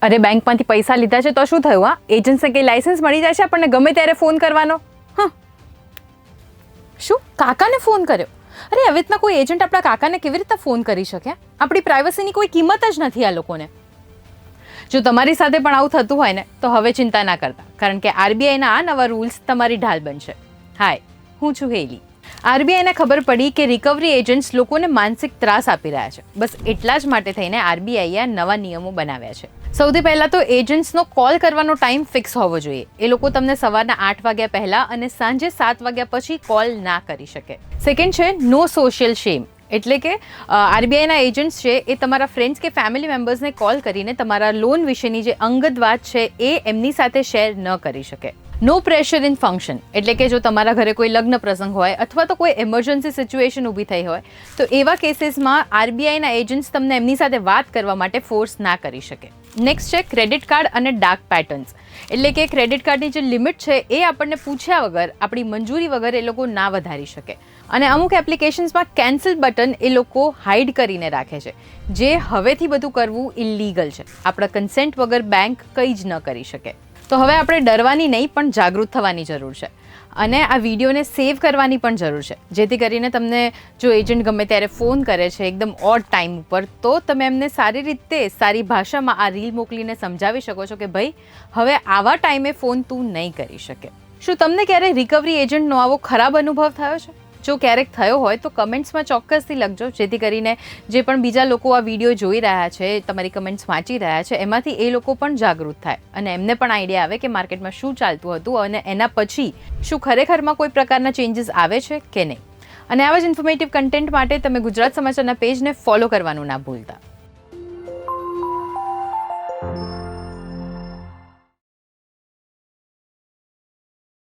અરે બેંકમાંથી પૈસા લીધા છે તો શું થયું? હા, એજન્ટને કંઈ લાયસન્સ મળી જાય છે આપણને ગમે ત્યારે ફોન કરવાનો? હા, શું કાકાને ફોન કર્યો? અરે આવી રીતના કોઈ એજન્ટ આપણા કાકાને કેવી રીતે ફોન કરી શકે? આપણી પ્રાઇવસીની કોઈ કિંમત જ નથી આ લોકોને. જો તમારી સાથે પણ આવું થતું હોય ને તો હવે ચિંતા ના કરતા, કારણ કે આરબીઆઈના આ નવા રૂલ્સ તમારી ઢાલ બનશે. હાય, હું છું હેલી. આરબીઆઈને ખબર પડી કે રિકવરી એજન્ટ્સ લોકોને માનસિક ત્રાસ આપી રહ્યા છે. બસ એટલા જ માટે થઈને આરબીઆઈએ નવા નિયમો બનાવ્યા છે. સૌથી પહેલાં તો એજન્ટ્સનો કોલ કરવાનો ટાઈમ ફિક્સ હોવો જોઈએ. એ લોકો તમને સવારના 8 વાગ્યા પહેલાં અને સાંજે 7 વાગ્યા પછી કોલ ના કરી શકે. સેકન્ડ છે નો સોશિયલ શેમ, એટલે કે આરબીઆઈના એજન્ટ્સ છે એ તમારા ફ્રેન્ડ્સ કે ફેમિલી મેમ્બર્સને કોલ કરીને તમારા લોન વિશેની જે અંગત વાત છે એ એમની સાથે શેર ન કરી શકે. નો પ્રેશર ઇન ફંક્શન, એટલે કે જો તમારા ઘરે કોઈ લગ્ન પ્રસંગ હોય અથવા તો કોઈ એમરજન્સી સિચ્યુએશન ઊભી થઈ હોય તો એવા કેસીસમાં આરબીઆઈના એજન્ટ્સ તમને એમની સાથે વાત કરવા માટે ફોર્સ ના કરી શકે. નેક્સ્ટ છે ક્રેડિટ કાર્ડ અને ડાર્ક પેટર્ન્સ, એટલે કે ક્રેડિટ કાર્ડની જે લિમિટ છે એ આપણને પૂછ્યા વગર આપણી મંજૂરી વગર એ લોકો ના વધારી શકે. અને અમુક એપ્લિકેશન્સમાં કેન્સલ બટન એ લોકો હાઇડ કરીને રાખે છે, જે હવેથી બધું કરવું ઇલીગલ છે. આપણા કન્સેન્ટ વગર બેંક કંઈ જ ન કરી શકે. તો હવે આપણે ડરવાની નહીં પણ જાગૃત થવાની જરૂર છે. અને આ વિડીયોને સેવ કરવાની પણ જરૂર છે, જેથી કરીને તમને જો એજન્ટ ગમે ત્યારે ફોન કરે છે એકદમ ઓડ ટાઈમ ઉપર, તો તમે એમને સારી રીતે સારી ભાષામાં આ રીલ મોકલીને સમજાવી શકો છો કે ભાઈ હવે આવા ટાઈમે ફોન તું નહીં કરી શકે. શું તમને ક્યારેય રિકવરી એજન્ટનો આવો ખરાબ અનુભવ થયો છે? જો ક્યારેક થયો હોય તો કમેન્ટ્સમાં ચોક્કસથી લખજો, જેથી કરીને જે પણ બીજા લોકો આ વિડીયો જોઈ રહ્યા છે, તમારી કમેન્ટ્સ વાંચી રહ્યા છે, એમાંથી એ લોકો પણ જાગૃત થાય અને એમને પણ આઈડિયા આવે કે માર્કેટમાં શું ચાલતું હતું અને એના પછી શું ખરેખરમાં કોઈ પ્રકારના ચેન્જીસ આવે છે કે નહીં. અને આવા જ ઇન્ફોર્મેટિવ કન્ટેન્ટ માટે તમે ગુજરાત સમાચારના પેજને ફોલો કરવાનું ના ભૂલતા.